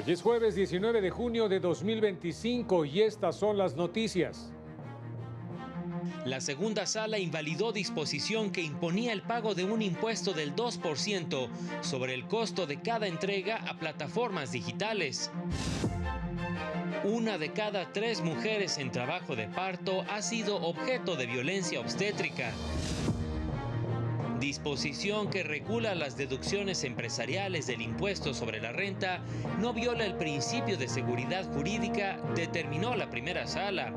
Hoy es jueves 19 de junio de 2025 y estas son las noticias. La segunda sala invalidó disposición que imponía el pago de un impuesto del 2% sobre el costo de cada entrega a plataformas digitales. Una de cada 3 mujeres en trabajo de parto ha sido objeto de violencia obstétrica. Disposición que regula las deducciones empresariales del impuesto sobre la renta no viola el principio de seguridad jurídica, determinó la primera sala.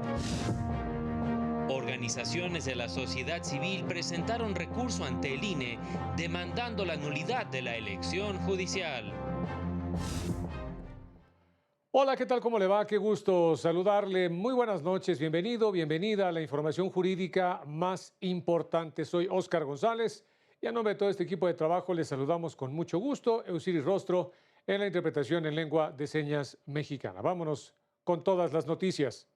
Organizaciones de la sociedad civil presentaron recurso ante el INE demandando la nulidad de la elección judicial. Hola, ¿qué tal? ¿Cómo le va? Qué gusto saludarle. Muy buenas noches. Bienvenido, bienvenida a la información jurídica más importante. Soy Óscar González y a nombre de todo este equipo de trabajo les saludamos con mucho gusto. Eusiris Rostro en la interpretación en lengua de señas mexicana. Vámonos con todas las noticias.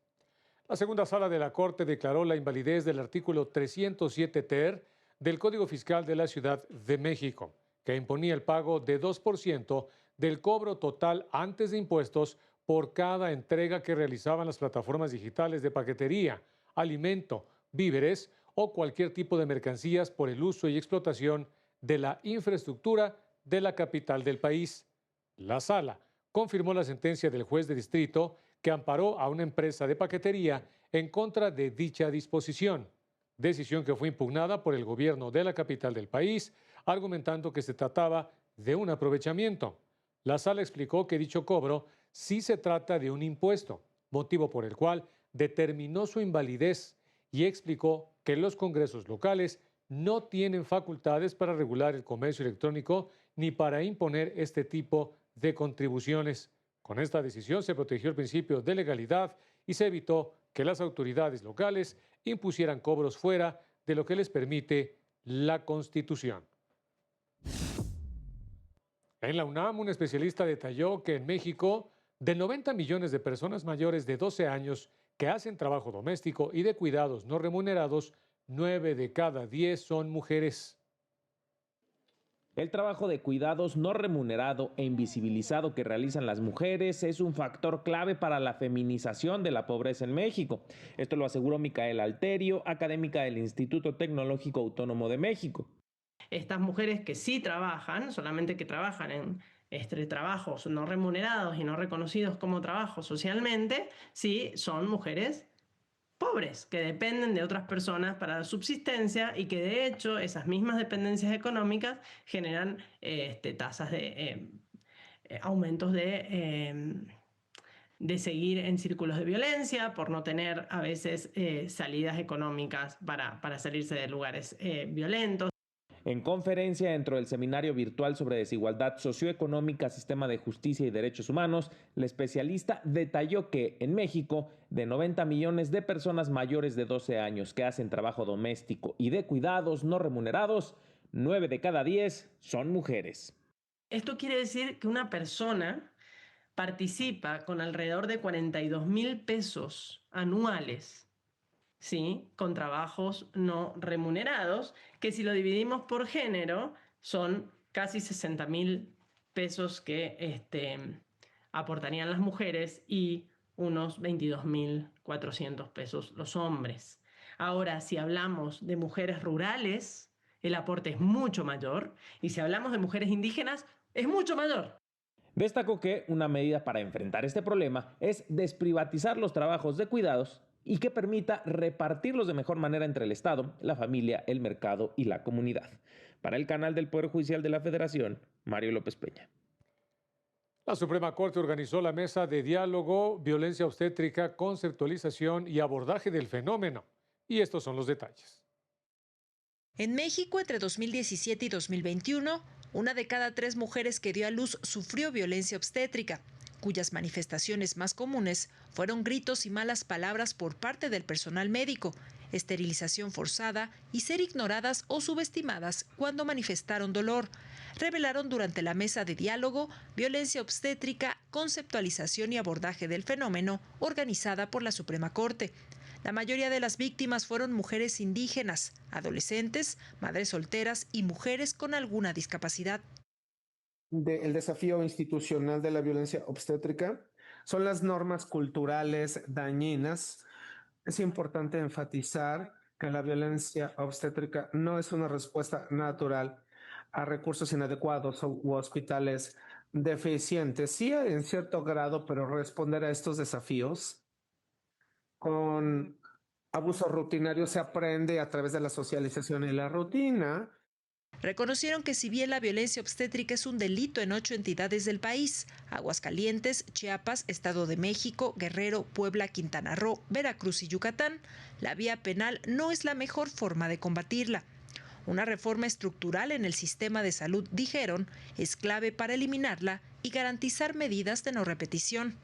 La segunda sala de la Corte declaró la invalidez del artículo 307 ter del Código Fiscal de la Ciudad de México, que imponía el pago de 2% del cobro total antes de impuestos por cada entrega que realizaban las plataformas digitales de paquetería, alimento, víveres o cualquier tipo de mercancías por el uso y explotación de la infraestructura de la capital del país. La sala confirmó la sentencia del juez de distrito que amparó a una empresa de paquetería en contra de dicha disposición, decisión que fue impugnada por el gobierno de la capital del país, argumentando que se trataba de un aprovechamiento. La sala explicó que dicho cobro sí se trata de un impuesto, motivo por el cual determinó su invalidez y explicó que los congresos locales no tienen facultades para regular el comercio electrónico ni para imponer este tipo de contribuciones. Con esta decisión se protegió el principio de legalidad y se evitó que las autoridades locales impusieran cobros fuera de lo que les permite la Constitución. En la UNAM, un especialista detalló que en México, de 90 millones de personas mayores de 12 años que hacen trabajo doméstico y de cuidados no remunerados, 9 de cada 10 son mujeres. El trabajo de cuidados no remunerado e invisibilizado que realizan las mujeres es un factor clave para la feminización de la pobreza en México. Esto lo aseguró Micaela Alterio, académica del Instituto Tecnológico Autónomo de México. Estas mujeres que sí trabajan, solamente que trabajan en trabajos no remunerados y no reconocidos como trabajo socialmente, sí son mujeres pobres, que dependen de otras personas para la subsistencia y que de hecho esas mismas dependencias económicas generan tasas de aumentos de seguir en círculos de violencia, por no tener a veces salidas económicas para salirse de lugares violentos. En conferencia dentro del seminario virtual sobre desigualdad socioeconómica, sistema de justicia y derechos humanos, la especialista detalló que en México, de 90 millones de personas mayores de 12 años que hacen trabajo doméstico y de cuidados no remunerados, 9 de cada 10 son mujeres. Esto quiere decir que una persona participa con alrededor de 42.000 pesos anuales, ¿sí?, con trabajos no remunerados, que si lo dividimos por género son casi 60.000 pesos que aportarían las mujeres y unos 22.400 pesos los hombres. Ahora, si hablamos de mujeres rurales, el aporte es mucho mayor, y si hablamos de mujeres indígenas, es mucho mayor. Destacó que una medida para enfrentar este problema es desprivatizar los trabajos de cuidados y que permita repartirlos de mejor manera entre el Estado, la familia, el mercado y la comunidad. Para el canal del Poder Judicial de la Federación, Mario López Peña. La Suprema Corte organizó la mesa de diálogo, violencia obstétrica, conceptualización y abordaje del fenómeno. Y estos son los detalles. En México, entre 2017 y 2021, una de cada 3 mujeres que dio a luz sufrió violencia obstétrica, cuyas manifestaciones más comunes fueron gritos y malas palabras por parte del personal médico, esterilización forzada y ser ignoradas o subestimadas cuando manifestaron dolor, revelaron durante la mesa de diálogo, violencia obstétrica, conceptualización y abordaje del fenómeno, organizada por la Suprema Corte. La mayoría de las víctimas fueron mujeres indígenas, adolescentes, madres solteras y mujeres con alguna discapacidad. del desafío institucional de la violencia obstétrica son las normas culturales dañinas. Es importante enfatizar que la violencia obstétrica no es una respuesta natural a recursos inadecuados u hospitales deficientes. Sí, en cierto grado, pero responder a estos desafíos con abuso rutinario se aprende a través de la socialización y la rutina. Reconocieron que si bien la violencia obstétrica es un delito en 8 entidades del país, Aguascalientes, Chiapas, Estado de México, Guerrero, Puebla, Quintana Roo, Veracruz y Yucatán, la vía penal no es la mejor forma de combatirla. Una reforma estructural en el sistema de salud, dijeron, es clave para eliminarla y garantizar medidas de no repetición.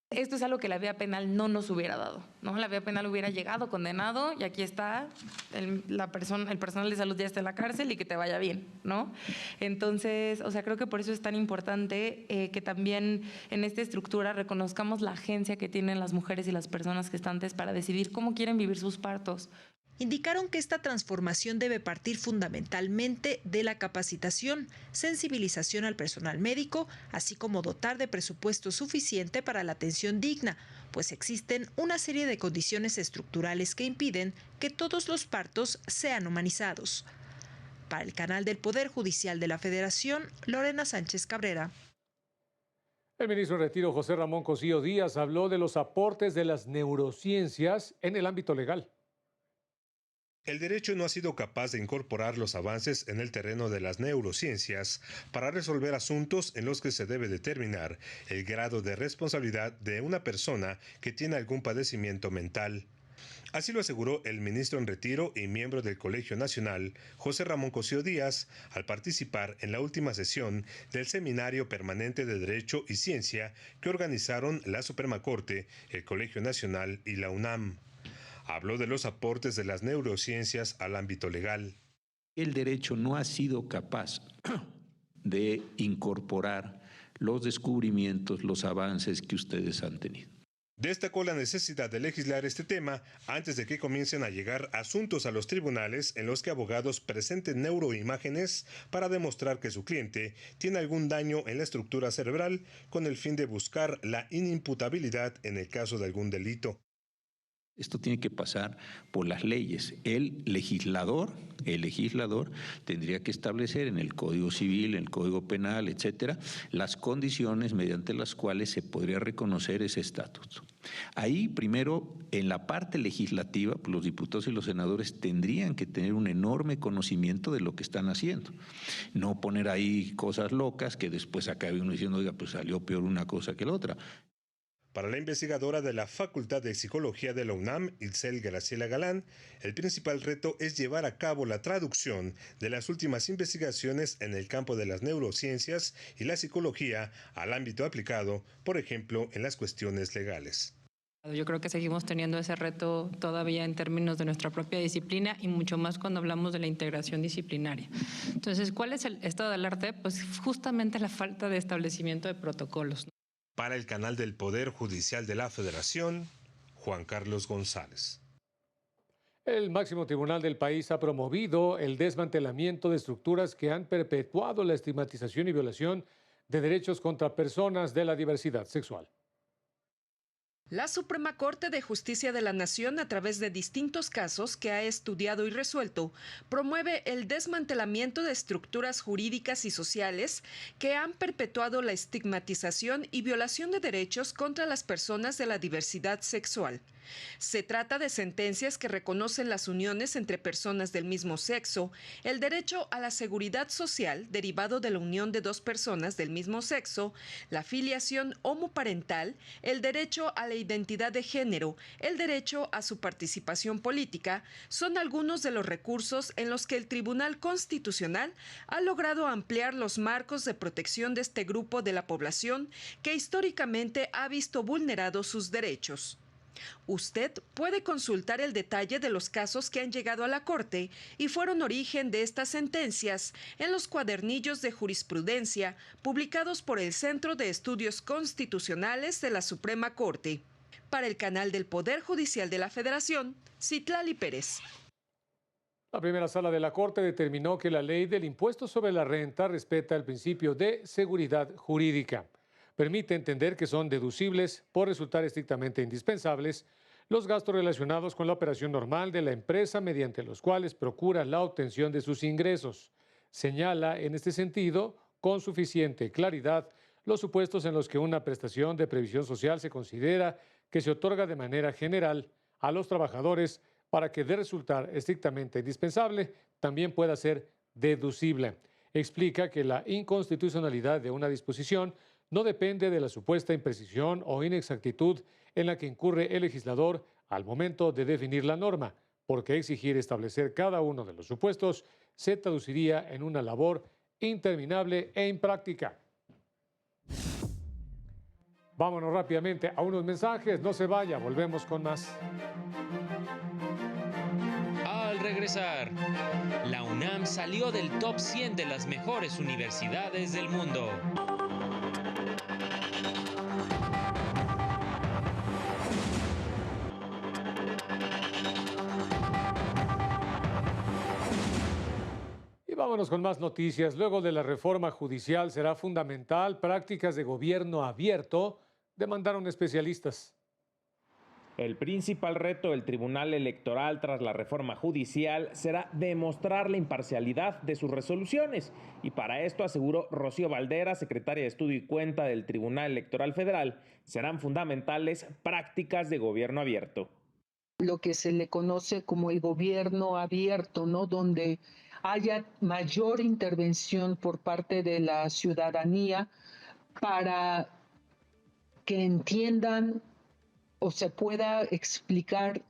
Esto es algo que la vía penal no nos hubiera dado, ¿no? La vía penal hubiera llegado, condenado, y aquí está, el personal de salud ya está en la cárcel y que te vaya bien, ¿no? Entonces, creo que por eso es tan importante que también en esta estructura reconozcamos la agencia que tienen las mujeres y las personas gestantes para decidir cómo quieren vivir sus partos. Indicaron que esta transformación debe partir fundamentalmente de la capacitación, sensibilización al personal médico, así como dotar de presupuesto suficiente para la atención digna, pues existen una serie de condiciones estructurales que impiden que todos los partos sean humanizados. Para el canal del Poder Judicial de la Federación, Lorena Sánchez Cabrera. El ministro en retiro, José Ramón Cosío Díaz, habló de los aportes de las neurociencias en el ámbito legal. El derecho no ha sido capaz de incorporar los avances en el terreno de las neurociencias para resolver asuntos en los que se debe determinar el grado de responsabilidad de una persona que tiene algún padecimiento mental. Así lo aseguró el ministro en retiro y miembro del Colegio Nacional, José Ramón Cosío Díaz, al participar en la última sesión del Seminario Permanente de Derecho y Ciencia que organizaron la Suprema Corte, el Colegio Nacional y la UNAM. Habló de los aportes de las neurociencias al ámbito legal. El derecho no ha sido capaz de incorporar los descubrimientos, los avances que ustedes han tenido. Destacó la necesidad de legislar este tema antes de que comiencen a llegar asuntos a los tribunales en los que abogados presenten neuroimágenes para demostrar que su cliente tiene algún daño en la estructura cerebral con el fin de buscar la inimputabilidad en el caso de algún delito. Esto tiene que pasar por las leyes. El legislador tendría que establecer en el Código Civil, en el Código Penal, etcétera, las condiciones mediante las cuales se podría reconocer ese estatus. Ahí, primero, en la parte legislativa, los diputados y los senadores tendrían que tener un enorme conocimiento de lo que están haciendo. No poner ahí cosas locas que después acabe uno diciendo, oiga, pues salió peor una cosa que la otra. Para la investigadora de la Facultad de Psicología de la UNAM, Itzel Graciela Galán, el principal reto es llevar a cabo la traducción de las últimas investigaciones en el campo de las neurociencias y la psicología al ámbito aplicado, por ejemplo, en las cuestiones legales. Yo creo que seguimos teniendo ese reto todavía en términos de nuestra propia disciplina y mucho más cuando hablamos de la integración disciplinaria. Entonces, ¿cuál es el estado del arte? Pues justamente la falta de establecimiento de protocolos. Para el canal del Poder Judicial de la Federación, Juan Carlos González. El máximo tribunal del país ha promovido el desmantelamiento de estructuras que han perpetuado la estigmatización y violación de derechos contra personas de la diversidad sexual. La Suprema Corte de Justicia de la Nación, a través de distintos casos que ha estudiado y resuelto, promueve el desmantelamiento de estructuras jurídicas y sociales que han perpetuado la estigmatización y violación de derechos contra las personas de la diversidad sexual. Se trata de sentencias que reconocen las uniones entre personas del mismo sexo, el derecho a la seguridad social derivado de la unión de dos personas del mismo sexo, la filiación homoparental, el derecho a la identidad de género, el derecho a su participación política, son algunos de los recursos en los que el Tribunal Constitucional ha logrado ampliar los marcos de protección de este grupo de la población que históricamente ha visto vulnerados sus derechos. Usted puede consultar el detalle de los casos que han llegado a la Corte y fueron origen de estas sentencias en los cuadernillos de jurisprudencia publicados por el Centro de Estudios Constitucionales de la Suprema Corte. Para el canal del Poder Judicial de la Federación, Citlali Pérez. La primera sala de la Corte determinó que la ley del impuesto sobre la renta respeta el principio de seguridad jurídica. Permite entender que son deducibles por resultar estrictamente indispensables los gastos relacionados con la operación normal de la empresa mediante los cuales procura la obtención de sus ingresos. Señala en este sentido, con suficiente claridad, los supuestos en los que una prestación de previsión social se considera que se otorga de manera general a los trabajadores para que de resultar estrictamente indispensable también pueda ser deducible. Explica que la inconstitucionalidad de una disposición no depende de la supuesta imprecisión o inexactitud en la que incurre el legislador al momento de definir la norma, porque exigir establecer cada uno de los supuestos se traduciría en una labor interminable e impráctica. Vámonos rápidamente a unos mensajes, no se vaya, volvemos con más. Al regresar, la UNAM salió del top 100 de las mejores universidades del mundo. Y vámonos con más noticias. Luego de la reforma judicial será fundamental prácticas de gobierno abierto, demandaron especialistas. El principal reto del Tribunal Electoral tras la reforma judicial será demostrar la imparcialidad de sus resoluciones. Y para esto, aseguró Rocío Valdera, secretaria de Estudio y Cuenta del Tribunal Electoral Federal, serán fundamentales prácticas de gobierno abierto. Lo que se le conoce como el gobierno abierto, ¿no? Donde haya mayor intervención por parte de la ciudadanía para que entiendan o se pueda explicar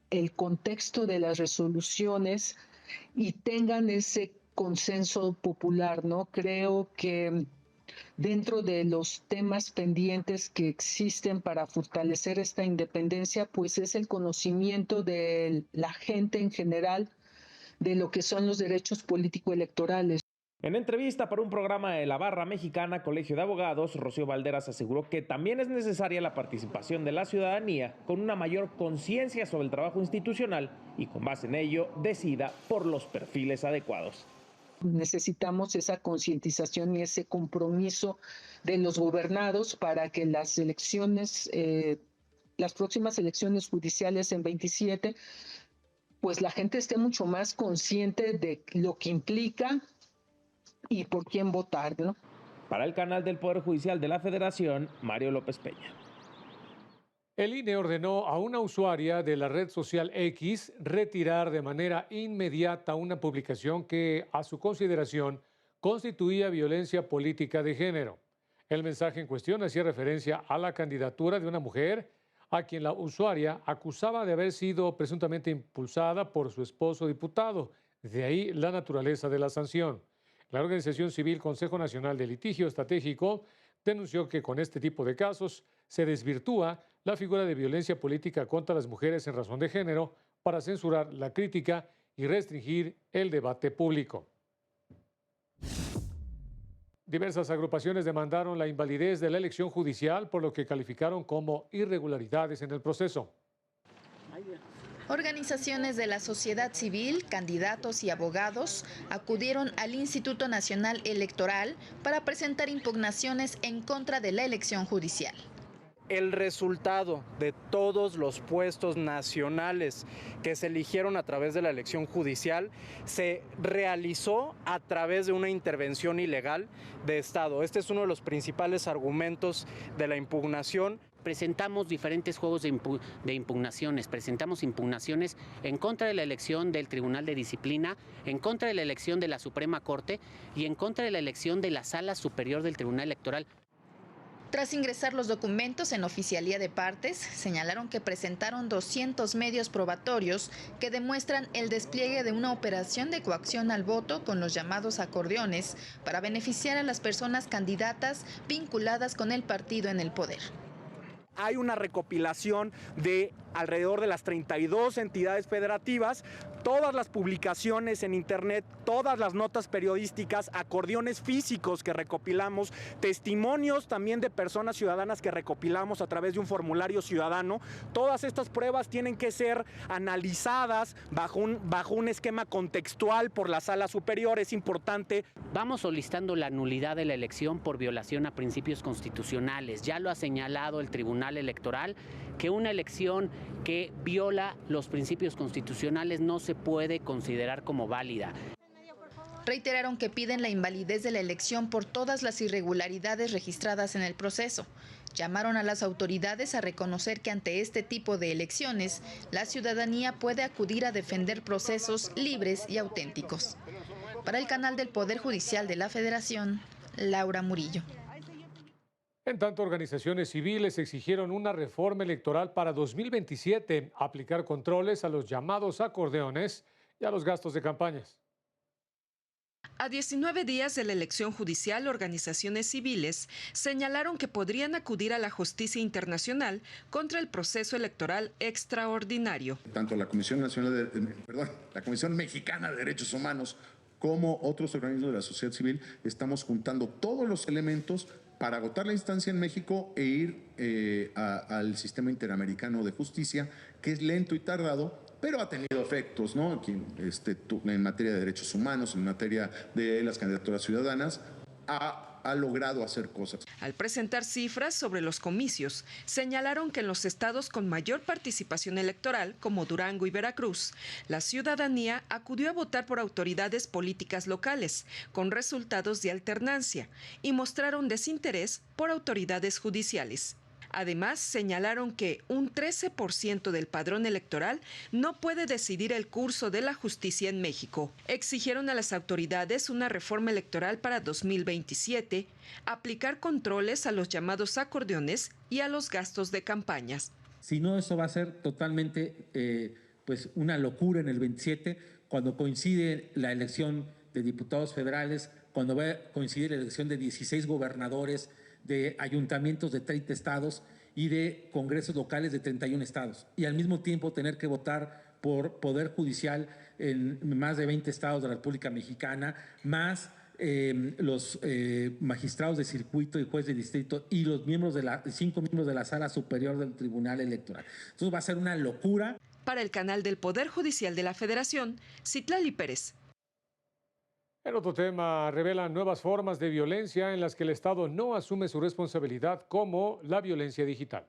el contexto de las resoluciones y tengan ese consenso popular, ¿no? Creo que dentro de los temas pendientes que existen para fortalecer esta independencia, pues es el conocimiento de la gente en general de lo que son los derechos político-electorales. En entrevista para un programa de la Barra Mexicana Colegio de Abogados, Rocío Valderas aseguró que también es necesaria la participación de la ciudadanía con una mayor conciencia sobre el trabajo institucional y con base en ello decida por los perfiles adecuados. Necesitamos esa concientización y ese compromiso de los gobernados para que las elecciones, las próximas elecciones judiciales en 27, pues la gente esté mucho más consciente de lo que implica y por quién votar, ¿no? Para el canal del Poder Judicial de la Federación, Mario López Peña. El INE ordenó a una usuaria de la red social X retirar de manera inmediata una publicación que, a su consideración, constituía violencia política de género. El mensaje en cuestión hacía referencia a la candidatura de una mujer a quien la usuaria acusaba de haber sido presuntamente impulsada por su esposo diputado. De ahí la naturaleza de la sanción. La organización civil Consejo Nacional de Litigio Estratégico denunció que con este tipo de casos se desvirtúa la figura de violencia política contra las mujeres en razón de género para censurar la crítica y restringir el debate público. Diversas agrupaciones demandaron la invalidez de la elección judicial por lo que calificaron como irregularidades en el proceso. Organizaciones de la sociedad civil, candidatos y abogados acudieron al Instituto Nacional Electoral para presentar impugnaciones en contra de la elección judicial. El resultado de todos los puestos nacionales que se eligieron a través de la elección judicial se realizó a través de una intervención ilegal de Estado. Este es uno de los principales argumentos de la impugnación. Presentamos diferentes juegos de impugnaciones. Presentamos impugnaciones en contra de la elección del Tribunal de Disciplina, en contra de la elección de la Suprema Corte y en contra de la elección de la Sala Superior del Tribunal Electoral. Tras ingresar los documentos en oficialía de partes, señalaron que presentaron 200 medios probatorios que demuestran el despliegue de una operación de coacción al voto con los llamados acordeones para beneficiar a las personas candidatas vinculadas con el partido en el poder. Hay una recopilación de alrededor de las 32 entidades federativas, todas las publicaciones en internet, todas las notas periodísticas, acordeones físicos que recopilamos, testimonios también de personas ciudadanas que recopilamos a través de un formulario ciudadano. Todas estas pruebas tienen que ser analizadas bajo un esquema contextual por la Sala Superior. Es importante. Vamos solicitando la nulidad de la elección por violación a principios constitucionales. Ya lo ha señalado el Tribunal Electoral, que una elección que viola los principios constitucionales no se puede considerar como válida. Reiteraron que piden la invalidez de la elección por todas las irregularidades registradas en el proceso. Llamaron a las autoridades a reconocer que ante este tipo de elecciones, la ciudadanía puede acudir a defender procesos libres y auténticos. Para el canal del Poder Judicial de la Federación, Laura Murillo. En tanto, organizaciones civiles exigieron una reforma electoral para 2027, aplicar controles a los llamados acordeones y a los gastos de campañas. A 19 días de la elección judicial, organizaciones civiles señalaron que podrían acudir a la justicia internacional contra el proceso electoral extraordinario. Tanto la Comisión la Comisión Mexicana de Derechos Humanos como otros organismos de la sociedad civil estamos juntando todos los elementos para agotar la instancia en México e ir al sistema interamericano de justicia, que es lento y tardado, pero ha tenido efectos, ¿no? Aquí, en materia de derechos humanos, en materia de las candidaturas ciudadanas, ha logrado hacer cosas. Al presentar cifras sobre los comicios, señalaron que en los estados con mayor participación electoral, como Durango y Veracruz, la ciudadanía acudió a votar por autoridades políticas locales, con resultados de alternancia, y mostraron desinterés por autoridades judiciales. Además, señalaron que un 13% del padrón electoral no puede decidir el curso de la justicia en México. Exigieron a las autoridades una reforma electoral para 2027, aplicar controles a los llamados acordeones y a los gastos de campañas. Si no, eso va a ser totalmente una locura en el 27, cuando coincide la elección de diputados federales, cuando va a coincidir la elección de 16 gobernadores, de ayuntamientos de 30 estados y de congresos locales de 31 estados. Y al mismo tiempo tener que votar por poder judicial en más de 20 estados de la República Mexicana, más los magistrados de circuito y juez de distrito y los 5 miembros de la Sala Superior del Tribunal Electoral. Entonces va a ser una locura. Para el canal del Poder Judicial de la Federación, Citlali Pérez. En otro tema, revelan nuevas formas de violencia en las que el Estado no asume su responsabilidad, como la violencia digital.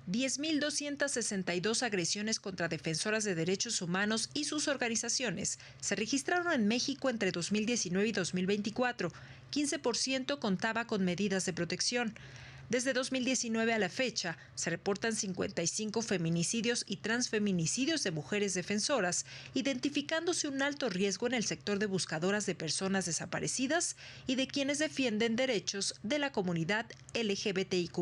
10.262 agresiones contra defensoras de derechos humanos y sus organizaciones se registraron en México entre 2019 y 2024. 15% contaba con medidas de protección. Desde 2019 a la fecha, se reportan 55 feminicidios y transfeminicidios de mujeres defensoras, identificándose un alto riesgo en el sector de buscadoras de personas desaparecidas y de quienes defienden derechos de la comunidad LGBTIQ+.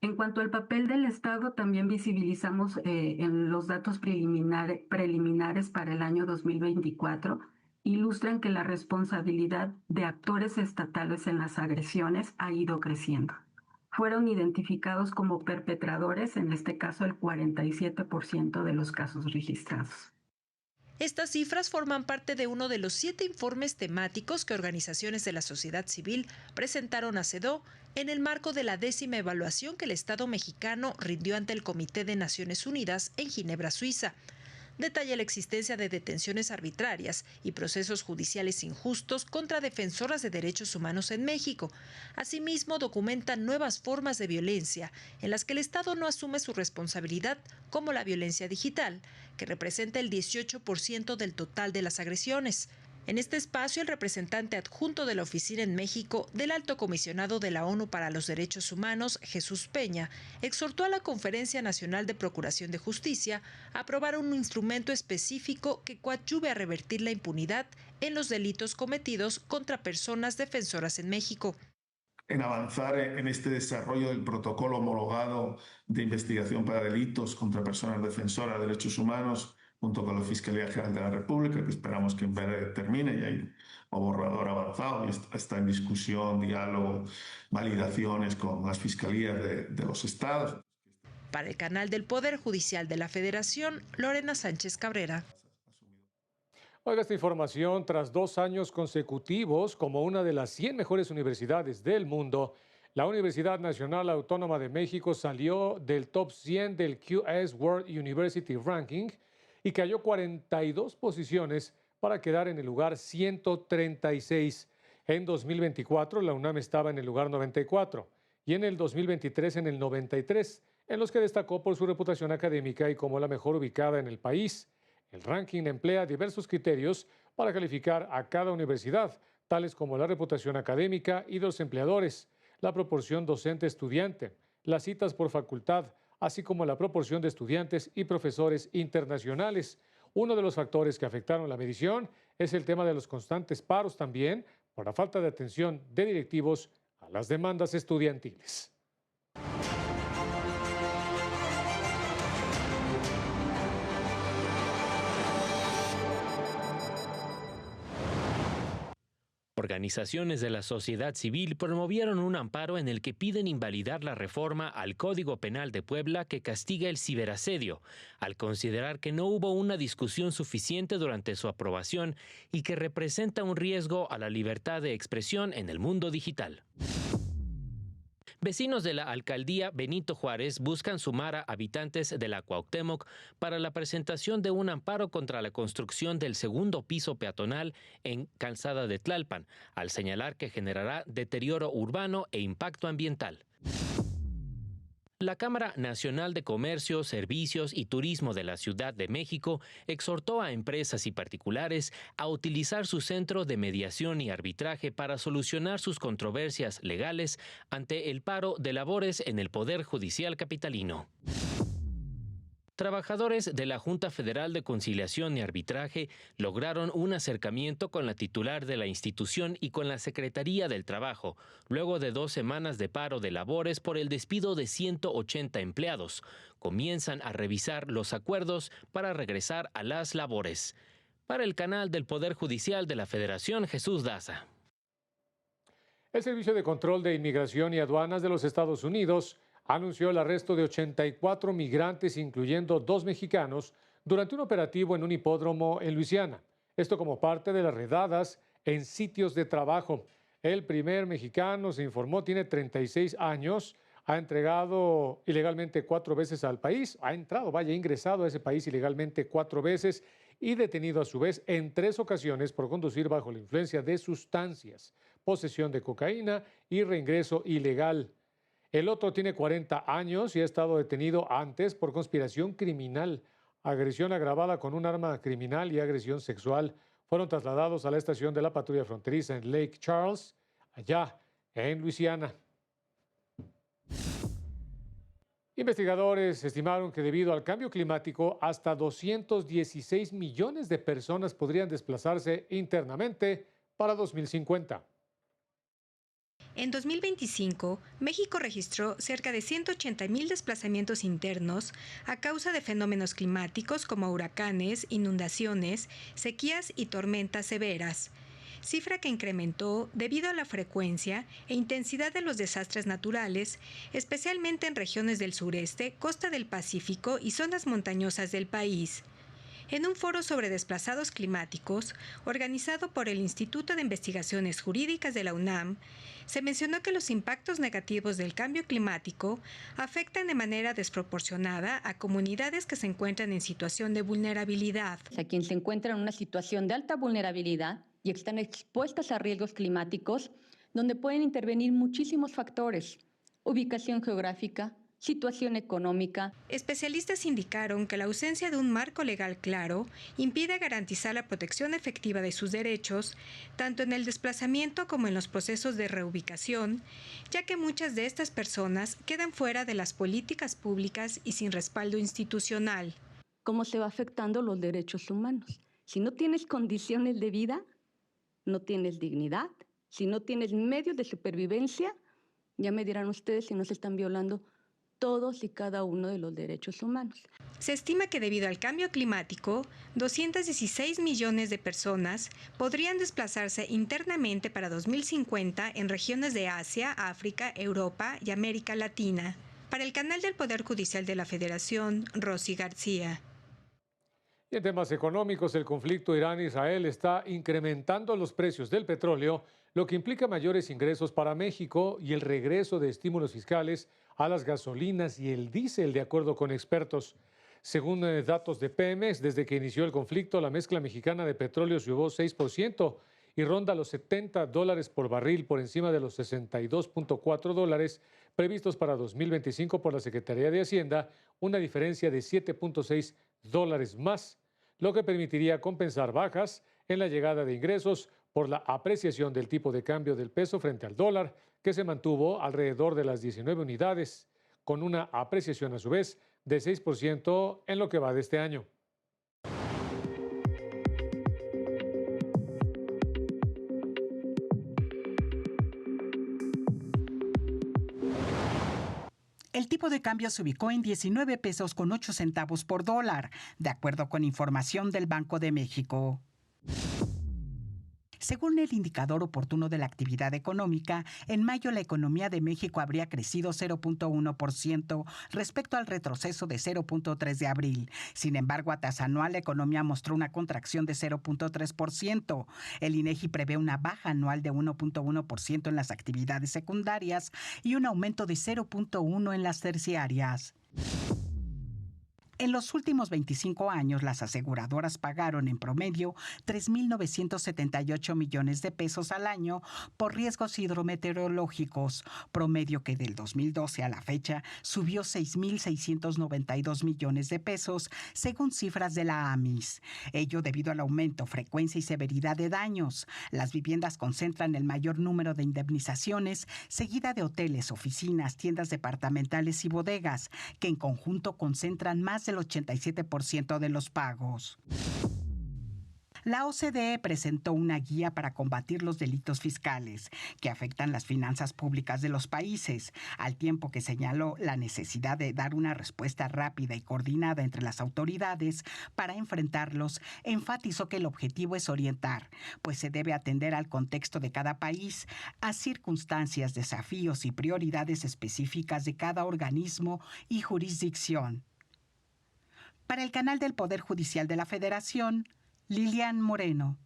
En cuanto al papel del Estado, también visibilizamos en los datos preliminares para el año 2024, ilustran que la responsabilidad de actores estatales en las agresiones ha ido creciendo. Fueron identificados como perpetradores, en este caso el 47% de los casos registrados. Estas cifras forman parte de uno de los 7 informes temáticos que organizaciones de la sociedad civil presentaron a CEDAW en el marco de la 10ª evaluación que el Estado mexicano rindió ante el Comité de Naciones Unidas en Ginebra, Suiza. Detalla la existencia de detenciones arbitrarias y procesos judiciales injustos contra defensoras de derechos humanos en México. Asimismo, documentan nuevas formas de violencia en las que el Estado no asume su responsabilidad, como la violencia digital, que representa el 18% del total de las agresiones. En este espacio, el representante adjunto de la oficina en México del Alto Comisionado de la ONU para los Derechos Humanos, Jesús Peña, exhortó a la Conferencia Nacional de Procuración de Justicia a aprobar un instrumento específico que coadyuve a revertir la impunidad en los delitos cometidos contra personas defensoras en México. En avanzar en este desarrollo del protocolo homologado de investigación para delitos contra personas defensoras de derechos humanos, junto con la Fiscalía General de la República, que esperamos que en breve termine, ya hay un borrador avanzado y está en discusión, diálogo, validaciones con las fiscalías de los estados. Para el canal del Poder Judicial de la Federación, Lorena Sánchez Cabrera. Oiga esta información, tras 2 años consecutivos como una de las 100 mejores universidades del mundo, la Universidad Nacional Autónoma de México salió del top 100 del QS World University Ranking y cayó 42 posiciones para quedar en el lugar 136. En 2024, la UNAM estaba en el lugar 94 y en el 2023 en el 93, en los que destacó por su reputación académica y como la mejor ubicada en el país. El ranking emplea diversos criterios para calificar a cada universidad, tales como la reputación académica y de los empleadores, la proporción docente-estudiante, las citas por facultad, así como la proporción de estudiantes y profesores internacionales. Uno de los factores que afectaron la medición es el tema de los constantes paros también, por la falta de atención de directivos a las demandas estudiantiles. Organizaciones de la sociedad civil promovieron un amparo en el que piden invalidar la reforma al Código Penal de Puebla que castiga el ciberasedio, al considerar que no hubo una discusión suficiente durante su aprobación y que representa un riesgo a la libertad de expresión en el mundo digital. Vecinos de la alcaldía Benito Juárez buscan sumar a habitantes de la Cuauhtémoc para la presentación de un amparo contra la construcción del segundo piso peatonal en Calzada de Tlalpan, al señalar que generará deterioro urbano e impacto ambiental. La Cámara Nacional de Comercio, Servicios y Turismo de la Ciudad de México exhortó a empresas y particulares a utilizar su centro de mediación y arbitraje para solucionar sus controversias legales ante el paro de labores en el Poder Judicial capitalino. Trabajadores de la Junta Federal de Conciliación y Arbitraje lograron un acercamiento con la titular de la institución y con la Secretaría del Trabajo, luego de 2 semanas de paro de labores por el despido de 180 empleados. Comienzan a revisar los acuerdos para regresar a las labores. Para el canal del Poder Judicial de la Federación, Jesús Daza. El Servicio de Control de Inmigración y Aduanas de los Estados Unidos anunció el arresto de 84 migrantes, incluyendo 2 mexicanos, durante un operativo en un hipódromo en Luisiana. Esto como parte de las redadas en sitios de trabajo. El primer mexicano, se informó, tiene 36 años, ha entregado ilegalmente 4 veces al país, ingresado a ese país ilegalmente 4 veces y detenido a su vez en 3 ocasiones por conducir bajo la influencia de sustancias, posesión de cocaína y reingreso ilegal. El otro tiene 40 años y ha estado detenido antes por conspiración criminal, agresión agravada con un arma criminal y agresión sexual. Fueron trasladados a la estación de la patrulla fronteriza en Lake Charles, allá en Luisiana. Investigadores estimaron que debido al cambio climático, hasta 216 millones de personas podrían desplazarse internamente para 2050. En 2025, México registró cerca de 180,000 desplazamientos internos a causa de fenómenos climáticos como huracanes, inundaciones, sequías y tormentas severas, cifra que incrementó debido a la frecuencia e intensidad de los desastres naturales, especialmente en regiones del sureste, costa del Pacífico y zonas montañosas del país. En un foro sobre desplazados climáticos, organizado por el Instituto de Investigaciones Jurídicas de la UNAM, se mencionó que los impactos negativos del cambio climático afectan de manera desproporcionada a comunidades que se encuentran en situación de vulnerabilidad. A quienes se encuentran en una situación de alta vulnerabilidad y están expuestas a riesgos climáticos, donde pueden intervenir muchísimos factores: ubicación geográfica, situación económica. Especialistas indicaron que la ausencia de un marco legal claro impide garantizar la protección efectiva de sus derechos, tanto en el desplazamiento como en los procesos de reubicación, ya que muchas de estas personas quedan fuera de las políticas públicas y sin respaldo institucional. ¿Cómo se va afectando los derechos humanos? Si no tienes condiciones de vida, no tienes dignidad. Si no tienes medios de supervivencia, ya me dirán ustedes si no se están violando todos y cada uno de los derechos humanos. Se estima que debido al cambio climático, 216 millones de personas podrían desplazarse internamente para 2050 en regiones de Asia, África, Europa y América Latina. Para el canal del Poder Judicial de la Federación, Rosy García. Y en temas económicos, el conflicto Irán-Israel está incrementando los precios del petróleo, lo que implica mayores ingresos para México y el regreso de estímulos fiscales a las gasolinas y el diésel, de acuerdo con expertos. Según datos de Pemex, desde que inició el conflicto, la mezcla mexicana de petróleo subió 6% y ronda los $70 por barril, por encima de los $62.4 previstos para 2025 por la Secretaría de Hacienda, una diferencia de $7.6 más, lo que permitiría compensar bajas en la llegada de ingresos por la apreciación del tipo de cambio del peso frente al dólar, que se mantuvo alrededor de las 19 unidades, con una apreciación a su vez de 6% en lo que va de este año. El tipo de cambio se ubicó en 19 pesos con 8 centavos por dólar, de acuerdo con información del Banco de México. Según el indicador oportuno de la actividad económica, en mayo la economía de México habría crecido 0.1% respecto al retroceso de 0.3% de abril. Sin embargo, a tasa anual la economía mostró una contracción de 0.3%. El INEGI prevé una baja anual de 1.1% en las actividades secundarias y un aumento de 0.1% en las terciarias. En los últimos 25 años, las aseguradoras pagaron en promedio 3.978 millones de pesos al año por riesgos hidrometeorológicos, promedio que del 2012 a la fecha subió 6.692 millones de pesos, según cifras de la AMIS. Ello debido al aumento, frecuencia y severidad de daños. Las viviendas concentran el mayor número de indemnizaciones, seguida de hoteles, oficinas, tiendas departamentales y bodegas, que en conjunto concentran más del 87% de los pagos. La OCDE presentó una guía para combatir los delitos fiscales que afectan las finanzas públicas de los países, al tiempo que señaló la necesidad de dar una respuesta rápida y coordinada entre las autoridades para enfrentarlos. Enfatizó que el objetivo es orientar, pues se debe atender al contexto de cada país, a circunstancias, desafíos y prioridades específicas de cada organismo y jurisdicción. Para el canal del Poder Judicial de la Federación, Lilian Moreno.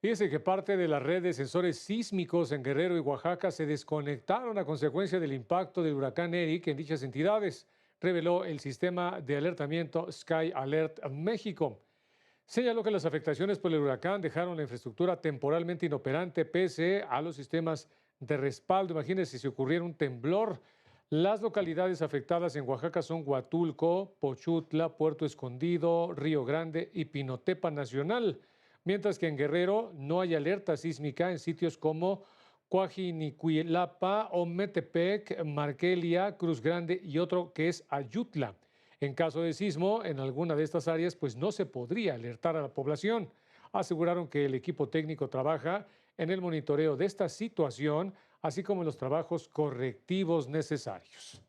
Fíjese que parte de la red de sensores sísmicos en Guerrero y Oaxaca se desconectaron a consecuencia del impacto del huracán Eric en dichas entidades, reveló el sistema de alertamiento Sky Alert México. Señaló que las afectaciones por el huracán dejaron la infraestructura temporalmente inoperante pese a los sistemas de respaldo. Imagínense si ocurriera un temblor. Las localidades afectadas en Oaxaca son Huatulco, Pochutla, Puerto Escondido, Río Grande y Pinotepa Nacional, mientras que en Guerrero no hay alerta sísmica en sitios como Coajinicuilapa, Ometepec, Marquelia, Cruz Grande y otro que es Ayutla. En caso de sismo en alguna de estas áreas, pues no se podría alertar a la población. Aseguraron que el equipo técnico trabaja en el monitoreo de esta situación, así como en los trabajos correctivos necesarios.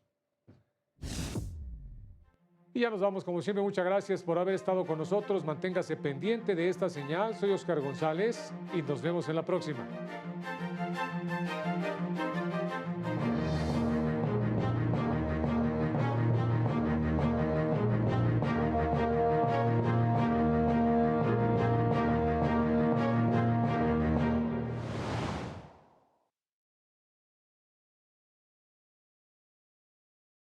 Y ya nos vamos, como siempre, muchas gracias por haber estado con nosotros. Manténgase pendiente de esta señal. Soy Óscar González y nos vemos en la próxima.